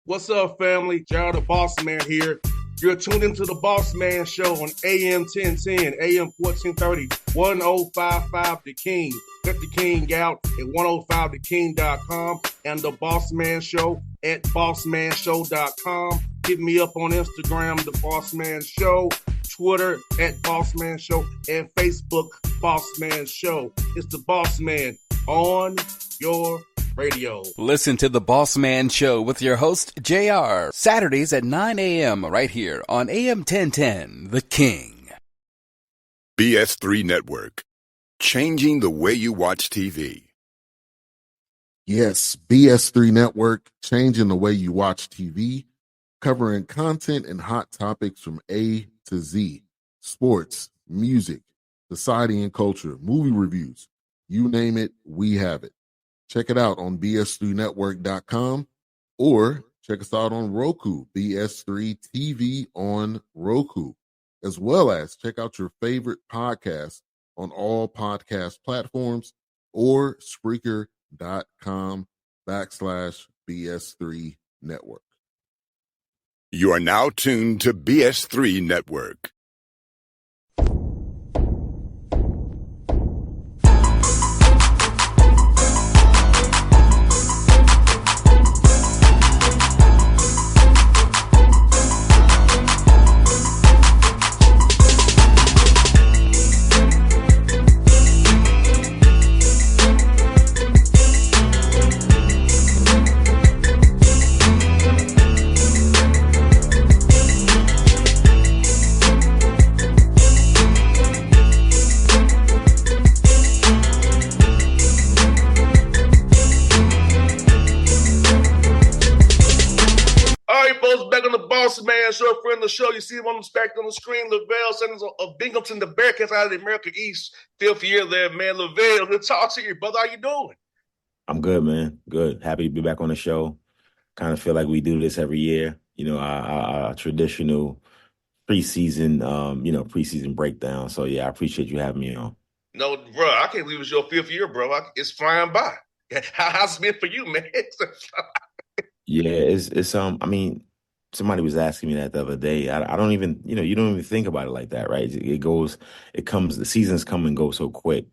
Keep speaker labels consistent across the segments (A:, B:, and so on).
A: What's up, family? Gerald the Bossman here. You're tuned into the Bossman Show on AM 1010, AM 1430, 1055 The King. Let the King out at 105theking.com and the Bossman Show at bossmanshow.com. Hit me up on Instagram, The Bossman Show, Twitter at Bossman Show, and Facebook, Bossman Show. It's the Bossman on your radio.
B: Listen to the Bossman Show with your host, JR, Saturdays at 9 a.m. right here on AM 1010, The King.
C: BS3 Network, changing the way you watch TV.
D: Yes, BS3 Network, changing the way you watch TV, covering content and hot topics from A to Z, sports, music, society and culture, movie reviews, you name it, we have it. Check it out on bs3network.com or check us out on Roku, BS3 TV on Roku, as well as check out your favorite podcasts on all podcast platforms or Spreaker.com/BS3 Network.
C: You are now tuned to BS3 Network.
A: Man, show friend of the show. You see him on the screen. Levell, Senators of Binghamton, the Bearcats out of the America East. Fifth year there, man. Levell, good to talk to you, brother. How you doing?
E: I'm good, man. Good. Happy to be back on the show. Kind of feel like we do this every year. You know, our traditional preseason, preseason breakdown. So yeah, I appreciate you having me on.
A: No, bro, I can't believe it's your fifth year, bro. It's flying by. How's it been for you, man?
E: Yeah, it's I mean, somebody was asking me that the other day. I don't even, you don't even think about it like that, right? The seasons come and go so quick.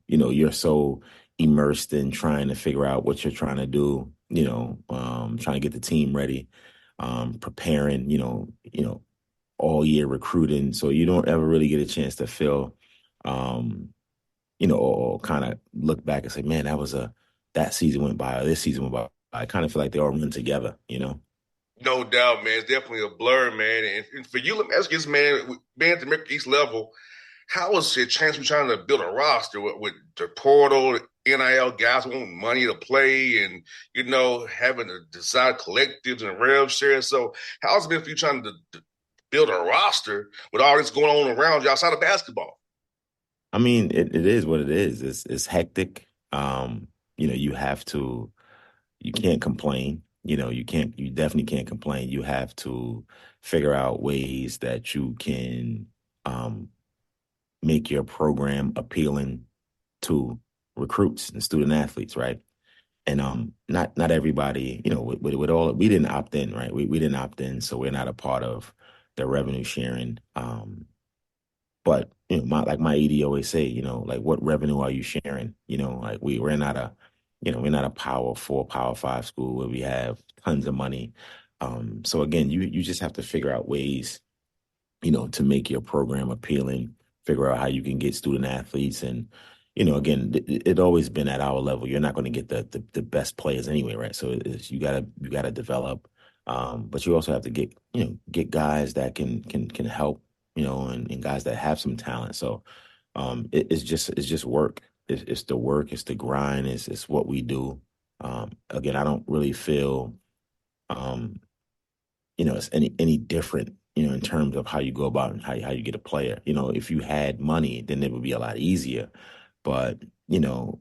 E: You're so immersed in trying to figure out what you're trying to do, trying to get the team ready, preparing, all year recruiting. So you don't ever really get a chance to feel, or kind of look back and say, man, that season went by or this season went by. I kind of feel like they all run together,
A: No doubt, man. It's definitely a blur, man. And for you, let me ask you this, man. Being at the America East level, how is it chance trying to build a roster with the portal, NIL guys wanting money to play and, having to decide collectives and rev shares? So how's it been for you trying to build a roster with all this going on around you outside of basketball?
E: I mean, it is what it is. It's hectic. You can't complain. You definitely can't complain. You have to figure out ways that you can make your program appealing to recruits and student athletes, right? And not everybody, with all, we didn't opt in, right? We didn't opt in, so we're not a part of the revenue sharing. But like my ED always say, like, what revenue are you sharing? Like we're not a Power 4, Power 5 school where we have tons of money. So again, you just have to figure out ways, to make your program appealing, figure out how you can get student athletes. And, again, it always been at our level. You're not going to get the best players anyway, right? So you gotta develop, but you also have to get guys that can help, and guys that have some talent. So it's just work. It's the work, it's the grind, it's what we do. Again, I don't really feel, it's any different, in terms of how you go about and how you get a player. If you had money, then it would be a lot easier. But, the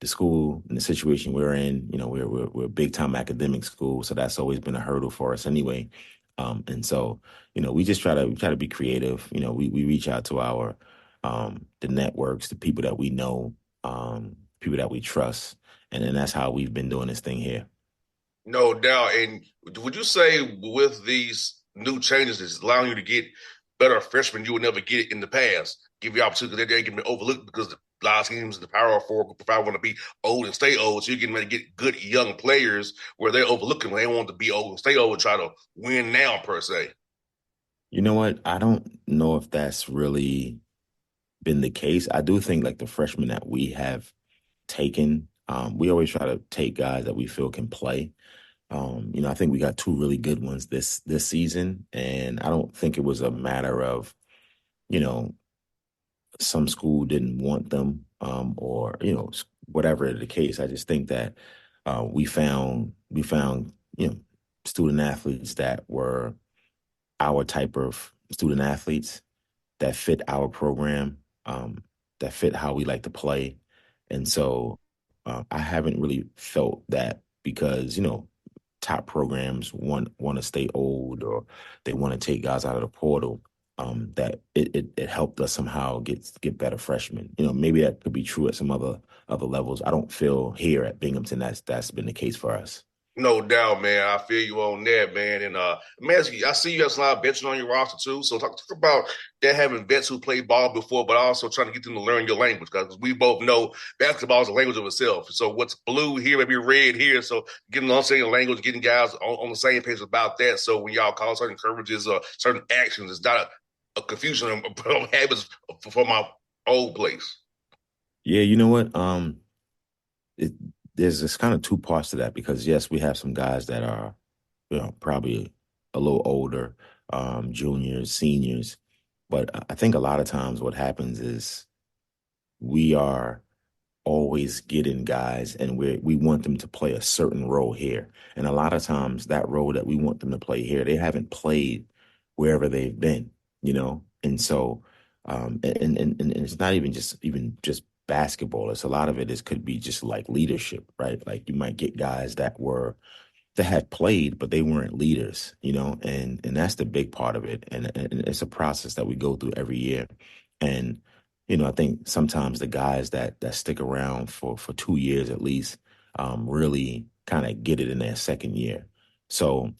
E: school and the situation we're in, we're a big time academic school, so that's always been a hurdle for us anyway. And so, we just try to be creative. We reach out to our the networks, the people that we know, people that we trust, and then that's how we've been doing this thing here.
A: No doubt. And would you say with these new changes, it's allowing you to get better freshmen you would never get in the past? Give you opportunity that they can be overlooked because a lot of teams in the Power Four probably want to be old and stay old. So you're getting ready to get good young players where they're overlooking when they want to be old and stay old and try to win now, per se.
E: You know what? I don't know if that's really been the case. I do think like the freshmen that we have taken, we always try to take guys that we feel can play. I think we got two really good ones this season, and I don't think it was a matter of, you know, some school didn't want them, or whatever the case. I just think that we found student athletes that were our type of student athletes that fit our program, that fit how we like to play. And so I haven't really felt that because, top programs want to stay old or they want to take guys out of the portal, that it helped us somehow get better freshmen. Maybe that could be true at some other levels. I don't feel here at Binghamton that's been the case for us.
A: No doubt, man. I feel you on that, man. And man, I see you have a lot of veterans on your roster too. So talk about that having vets who played ball before, but also trying to get them to learn your language because we both know basketball is a language of itself. So what's blue here may be red here. So getting on saying language, getting guys on the same page about that. So when y'all call certain coverages or certain actions, it's not a confusion of habits from my old place.
E: Yeah, you know what? It, there's this kind of two parts to that because yes, we have some guys that are, probably a little older, juniors, seniors, but I think a lot of times what happens is we are always getting guys and we want them to play a certain role here. And a lot of times that role that we want them to play here, they haven't played wherever they've been, And so and it's not even just basketball. It's a lot of it is could be just like leadership, right? Like you might get guys that had played, but they weren't leaders, and that's the big part of it. And it's a process that we go through every year. And, I think sometimes the guys that stick around for 2 years at least, really kind of get it in their second year. So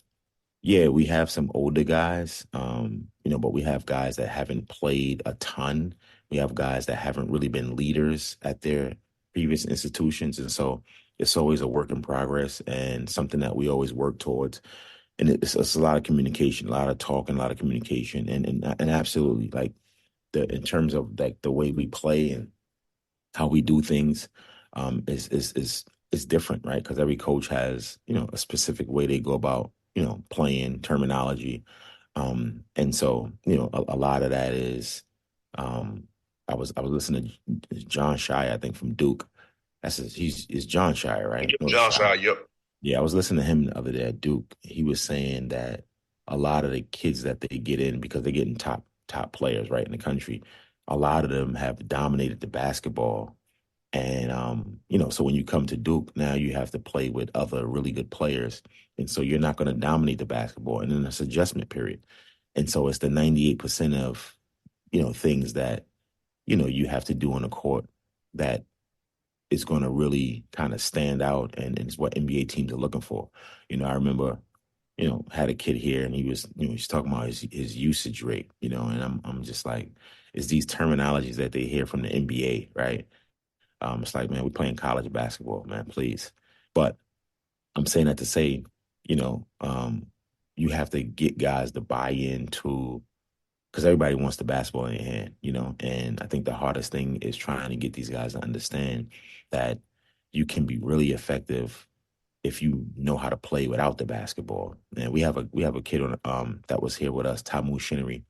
E: yeah, we have some older guys, but we have guys that haven't played a ton. We have guys that haven't really been leaders at their previous institutions. And so it's always a work in progress and something that we always work towards. And it's a lot of communication, a lot of talking, a lot of communication. And absolutely, like in terms of like the way we play and how we do things, is different, right? Because every coach has, a specific way they go about, playing terminology. And so, a lot of that is, I was listening to John Shire, I think from Duke. He's John Shire, right? No,
A: John
E: Shire.
A: Shaw, yep.
E: Yeah, I was listening to him the other day at Duke. He was saying that a lot of the kids that they get in because they're getting top players right in the country, a lot of them have dominated the basketball. And so when you come to Duke, now you have to play with other really good players. And so you're not going to dominate the basketball. And then it's adjustment period. And so it's the 98% of, things that, you have to do on the court that is going to really kind of stand out and it's what NBA teams are looking for. I remember, had a kid here and he was, he's talking about his usage rate, and I'm just like, it's these terminologies that they hear from the NBA, right? It's like, man, we're playing college basketball, man, please. But I'm saying that to say, you know, um, you have to get guys to buy into because everybody wants the basketball in their hand, and I think the hardest thing is trying to get these guys to understand that you can be really effective if you know how to play without the basketball. And we have a kid on that was here with us, Tamu Shinery,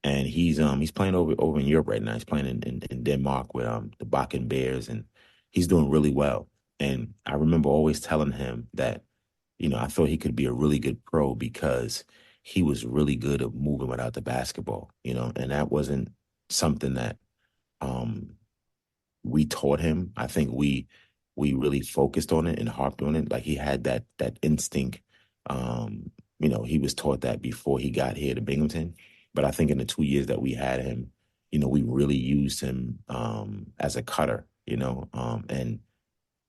E: and he's playing over in Europe right now. He's playing in Denmark with the Bakken Bears, and he's doing really well. And I remember always telling him that, I thought he could be a really good pro because he was really good at moving without the basketball, and that wasn't something that um we taught him. I think we really focused on it and harped on it. Like he had that instinct. He was taught that before he got here to Binghamton. But I think in the 2 years that we had him, we really used him as a cutter, and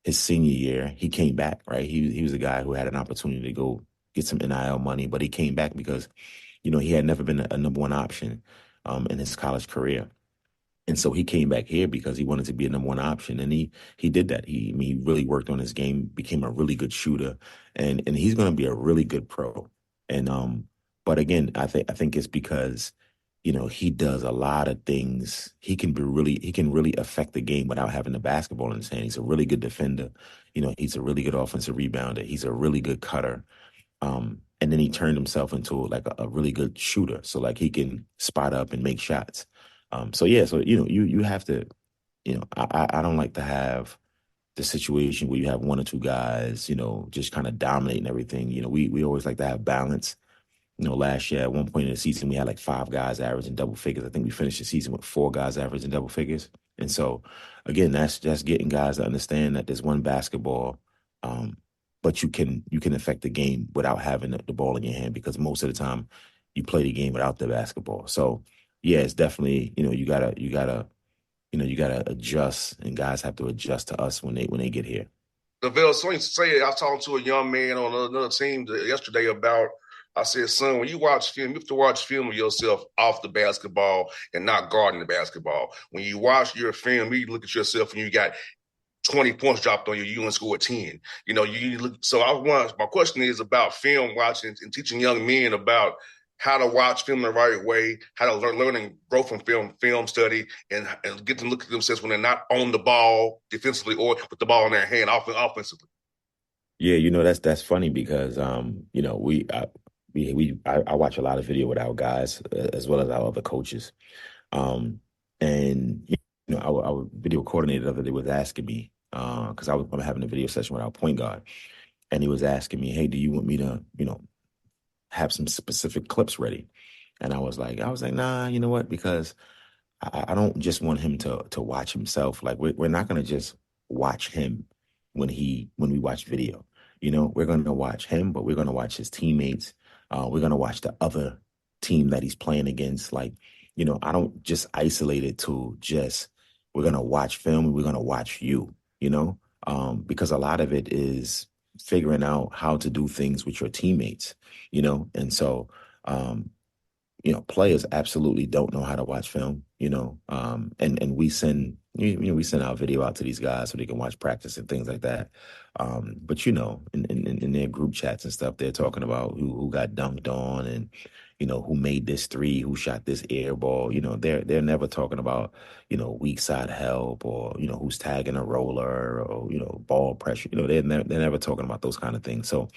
E: his senior year, he came back, right? He was a guy who had an opportunity to go get some NIL money, but he came back because, he had never been a number one option in his college career. And so he came back here because he wanted to be a number one option, and he did that. He really worked on his game, became a really good shooter, and he's going to be a really good pro. And but again, I think it's because he does a lot of things. He can really affect the game without having the basketball in his hand. He's a really good defender. He's a really good offensive rebounder. He's a really good cutter. And then he turned himself into like a really good shooter. So like he can spot up and make shots. So you have to, I don't like to have the situation where you have one or two guys, just kind of dominating everything. We always like to have balance. Last year at one point in the season, we had like 5 guys averaging double figures. I think we finished the season with 4 guys averaging double figures. And so, again, that's just getting guys to understand that there's one basketball, but you can affect the game without having the ball in your hand, because most of the time you play the game without the basketball. So, yeah, it's definitely, you gotta adjust, and guys have to adjust to us when they get here.
A: Levell, so say I was talking to a young man on another team yesterday about. I said, son, when you watch film, you have to watch film of yourself off the basketball and not guarding the basketball. When you watch your film, you look at yourself and you got 20 points dropped on you, you only scored 10. You look. So my question is about film watching and teaching young men about how to watch film the right way, how to learn and grow from film study, and get them to look at themselves when they're not on the ball defensively or with the ball in their hand offensively.
E: Yeah, that's funny because I watch a lot of video with our guys as well as our other coaches. And our video coordinator the other day was asking me, because I'm having a video session with our point guard, and he was asking me, hey, do you want me to, have some specific clips ready? And I was like, nah, you know what? Because I don't just want him to watch himself. Like we're not going to just watch him when we watch video. We're going to watch him, but we're going to watch his teammates. We're going to watch the other team that he's playing against. Like, I don't just isolate it to just, we're going to watch film and we're going to watch you, because a lot of it is figuring out how to do things with your teammates, and so, players absolutely don't know how to watch film, and we send, we send our video out to these guys so they can watch practice and things like that. But in their group chats and stuff, they're talking about who got dunked on and, who made this 3, who shot this air ball. They're never talking about, weak side help or, who's tagging a roller or, ball pressure. They're never talking about those kind of things. So,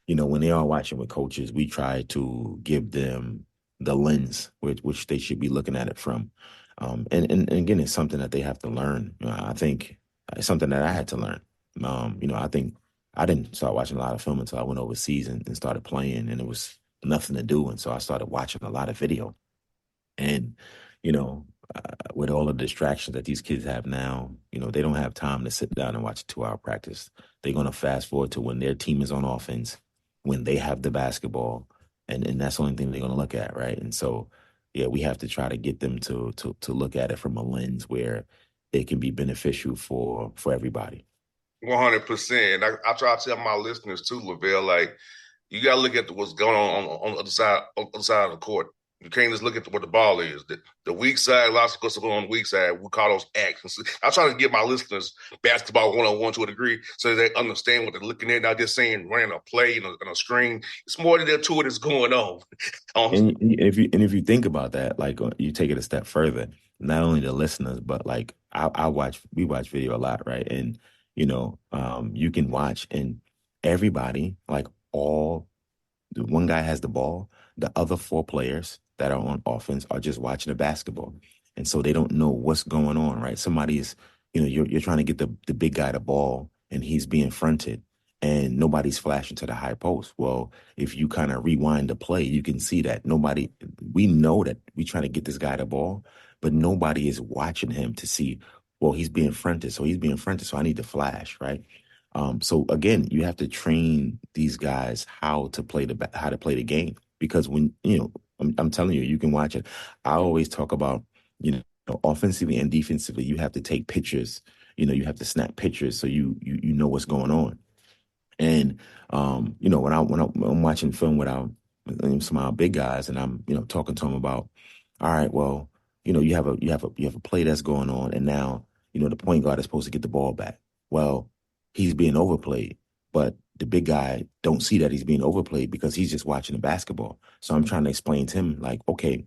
E: when they are watching with coaches, we try to give them the lens which they should be looking at it from. And again, it's something that they have to learn. I think it's something that I had to learn. I think I didn't start watching a lot of film until I went overseas and started playing, and it was nothing to do. And so I started watching a lot of video. And, with all the distractions that these kids have now, they don't have time to sit down and watch a 2-hour practice. They're going to fast forward to when their team is on offense, when they have the basketball, and that's the only thing they're going to look at, right? And so, yeah, we have to try to get them to look at it from a lens where it can be beneficial for everybody.
A: 100%. I try to tell my listeners too, Levell, like, you got to look at what's going on the other side of the court. You can't just look at what the ball is. The weak side, lots of us on the weak side, we call those actions. I try to give my listeners basketball 101 to a degree so they understand what they're looking at, not just saying running a play and a screen. It's more than there to it that's going on.
E: And if you think about that, like you take it a step further, not only the listeners, but like we watch video a lot, right? And you can watch, and everybody, like one guy has the ball, the other 4 players that are on offense are just watching the basketball. And so they don't know what's going on, right? Somebody's, you're trying to get the big guy the ball and he's being fronted and nobody's flashing to the high post. Well, if you kind of rewind the play, you can see that we know that we're trying to get this guy the ball, but nobody is watching him to see, well, he's being fronted. So I need to flash, right? So again, you have to train these guys how to play the game, because when, I'm telling you, you can watch it. I always talk about, offensively and defensively, you have to take pictures, you have to snap pictures so you know what's going on. And when I'm watching film with some of our big guys, and I'm talking to them about, all right, well, you have a play that's going on, and now the point guard is supposed to get the ball back. Well, he's being overplayed, but the big guy don't see that he's being overplayed because he's just watching the basketball. So I'm trying to explain to him, like, okay,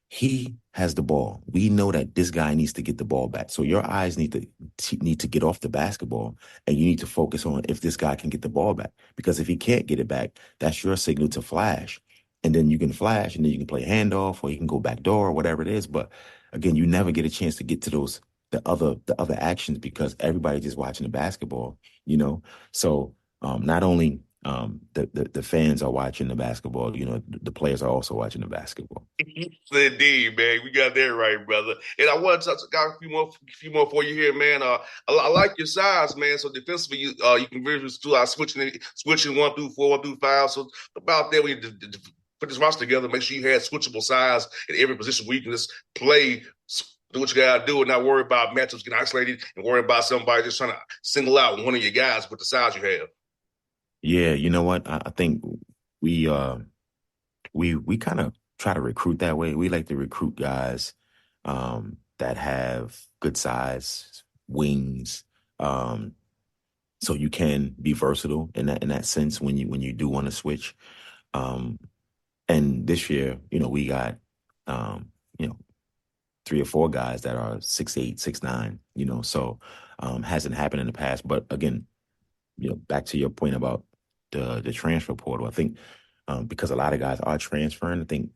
E: he has the ball. We know that this guy needs to get the ball back. So your eyes need to get off the basketball, and you need to focus on if this guy can get the ball back. Because if he can't get it back, that's your signal to flash. And then you can flash, and then you can play handoff, or you can go back door, or whatever it is. But again, you never get a chance to get to the other actions because everybody's just watching the basketball. So not only the fans are watching the basketball, the players are also watching the basketball.
A: Indeed, man. We got that right, brother. And I want to got a few more for you here, man. I like your size, man. So defensively, you can really do switching 1 through 4, 1 through 5. So about that, we put this roster together. Make sure you had switchable size in every position where you can just play. Do what you gotta do and not worry about matchups getting isolated and worry about somebody just trying to single out one of your guys with the size you have.
E: Yeah, you know what? I think we we kind of try to recruit that way. We like to recruit guys that have good size, wings, so you can be versatile in that sense when you do want to switch. Um, and this year, we got um, you know 3 or 4 guys that are 6'8", 6'9", so hasn't happened in the past. But again, back to your point about the transfer portal, I think because a lot of guys are transferring, I think,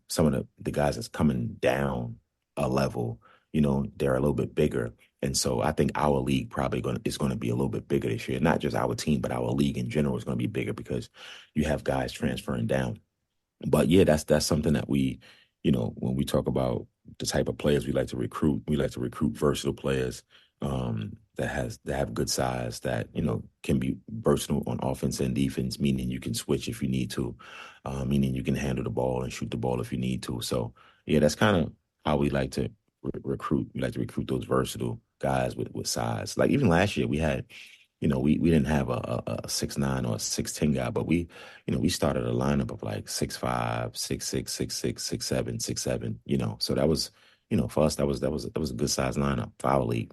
E: some of the guys that's coming down a level, they're a little bit bigger. And so I think our league probably is going to be a little bit bigger this year. Not just our team, but our league in general is going to be bigger because you have guys transferring down. But yeah, that's something that when we talk about the type of players we like to recruit versatile players that have good size that can be versatile on offense and defense, meaning you can switch if you need to, meaning you can handle the ball and shoot the ball if you need to. So yeah, that's kind of how we like to recruit. We like to recruit those versatile guys with size. Like even last year, we had we didn't have a 6'9" or a 6'10" guy, but we started a lineup of like 6'5", 6'6", 6'6", 6'7", 6'7", So that was, for us, that was a good size lineup for our league.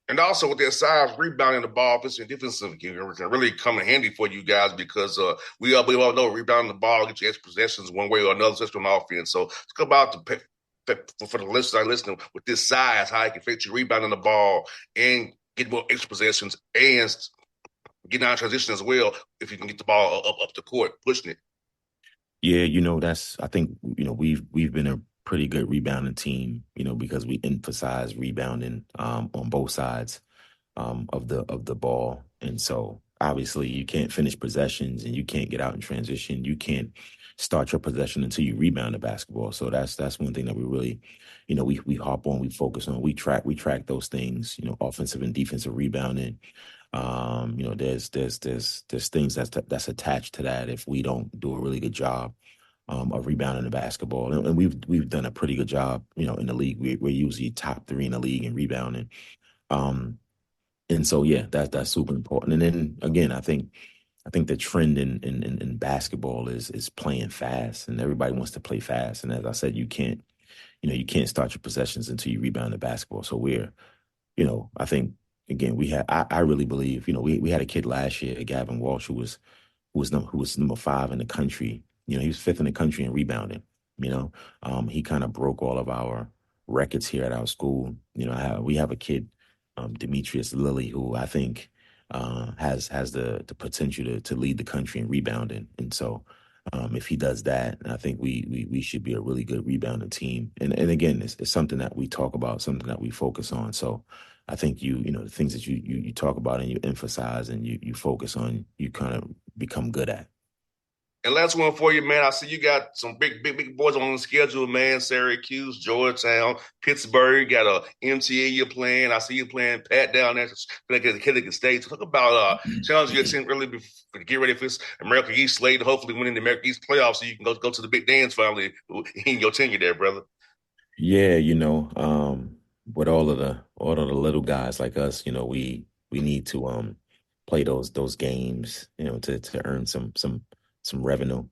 A: And also with their size, rebounding the ball, offensive and defensive can really come in handy for you guys because we all know rebounding the ball gets you extra possessions one way or another, especially on offense. So it's about for the listeners listening with this size, how it can affect you rebounding the ball and get more extra possessions and get out in transition as well if you can get the ball up the court, pushing it.
E: Yeah, I think we've been a pretty good rebounding team, because we emphasize rebounding on both sides of the ball. And so obviously you can't finish possessions and you can't get out in transition. You can't start your possession until you rebound the basketball. So that's one thing that we really, we hop on, we focus on, we track those things, offensive and defensive rebounding. There's things that's attached to that if we don't do a really good job of rebounding the basketball, and we've done a pretty good job, in the league. We're usually top 3 in the league in rebounding. And so, yeah, that's super important. And then again, I think the trend in basketball is playing fast, and everybody wants to play fast. And as I said, you can't start your possessions until you rebound the basketball. So I think again, I really believe, we had a kid last year, Gavin Walsh, who was number 5 in the country. He was 5th in the country in rebounding. He kind of broke all of our records here at our school. We have a kid, Demetrius Lilly, who I think has the potential to lead the country in rebounding. And so if he does that, I think we should be a really good rebounding team. And again, it's something that we talk about, something that we focus on. So I think the things that you talk about and you emphasize and you focus on, you kind of become good at.
A: And last one for you, man. I see you got some big boys on the schedule, man. Syracuse, Georgetown, Pittsburgh. You got a MTA you're playing. I see you playing Pat down there at Connecticut State. Talk about challenging your team really to get ready for this America East slate, hopefully winning the America East playoffs so you can go to the big dance finally in your tenure there, brother.
E: Yeah, with all of all of the little guys like us, we need to play those games, to earn some revenue.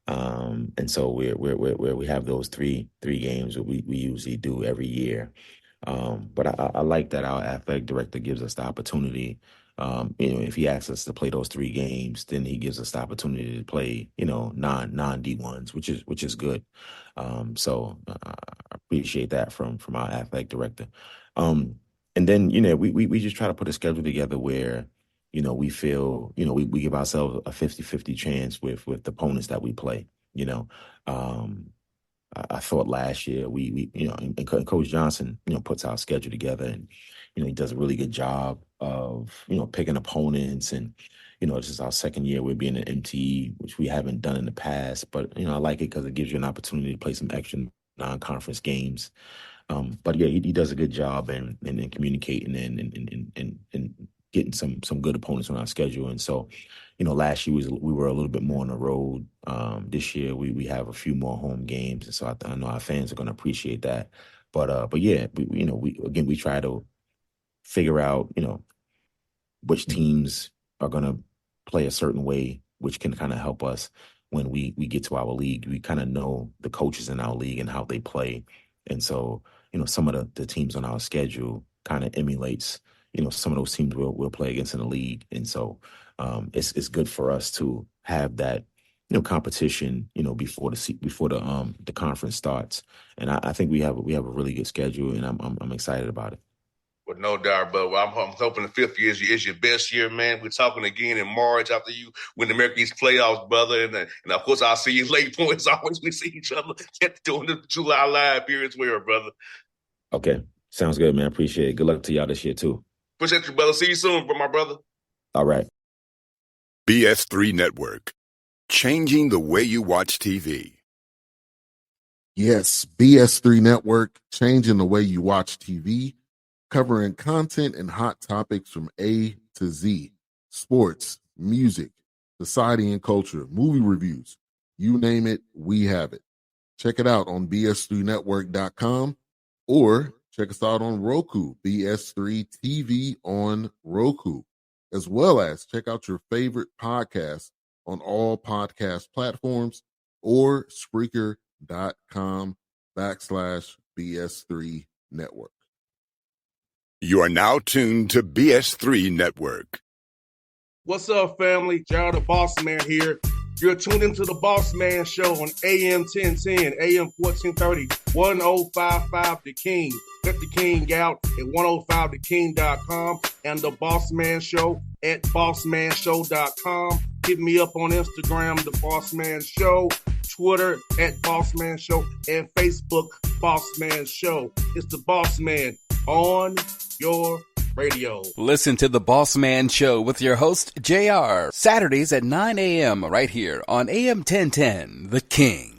E: And so we have those three games that we usually do every year. But I like that our athletic director gives us the opportunity. If he asks us to play those three games, then he gives us the opportunity to play, non D1s, which is good. So I appreciate that from our athletic director. And then we just try to put a schedule together where we feel we give ourselves a 50-50 chance with the opponents that we play. I thought last year we and Coach Johnson, puts our schedule together, and he does a really good job of picking opponents, and this is our second year we're being an MTE, which we haven't done in the past, but I like it because it gives you an opportunity to play some extra non-conference games. But yeah, he does a good job in communicating and getting some good opponents on our schedule. And so, last year we were a little bit more on the road. This year we have a few more home games, and so I know our fans are going to appreciate that. But yeah, we try to figure out which teams are going to play a certain way, which can kind of help us when we get to our league. We kind of know the coaches in our league and how they play, and so some of the teams on our schedule kind of emulates some of those teams we'll play against in the league. And so it's good for us to have that competition before the conference starts. And I think we have a really good schedule, and I'm excited about it.
A: But no doubt, but I'm hoping the fifth year is your best year, man. We're talking again in March after you win the American East playoffs, brother. And of course, I'll see you late points. Always we see each other during the July live period as well, brother.
E: Okay. Sounds good, man. Appreciate it. Good luck to y'all this year, too.
A: Appreciate you, brother. See you soon, my brother.
E: All right.
C: BS3 Network. Changing the way you watch TV.
D: Yes, BS3 Network, changing the way you watch TV, covering content and hot topics from A to Z, sports, music, society and culture, movie reviews, you name it, we have it. Check it out on bs3network.com or check us out on Roku, BS3 TV on Roku, as well as check out your favorite podcasts on all podcast platforms or Spreaker.com/BS3 Network.
C: You are now tuned to BS3 Network.
A: What's up, family? Gerald the Bossman here. You're tuned into the Bossman Show on AM 1010, AM 1430, 1055 The King. Let the King out at 105theking.com and the Bossman Show at bossmanshow.com. Hit me up on Instagram, The Bossman Show, Twitter at Bossman Show, and Facebook, Bossman Show. It's the Bossman on your radio.
B: Listen to The Bossman Show with your host, JR, Saturdays at 9 a.m. right here on AM 1010, The King.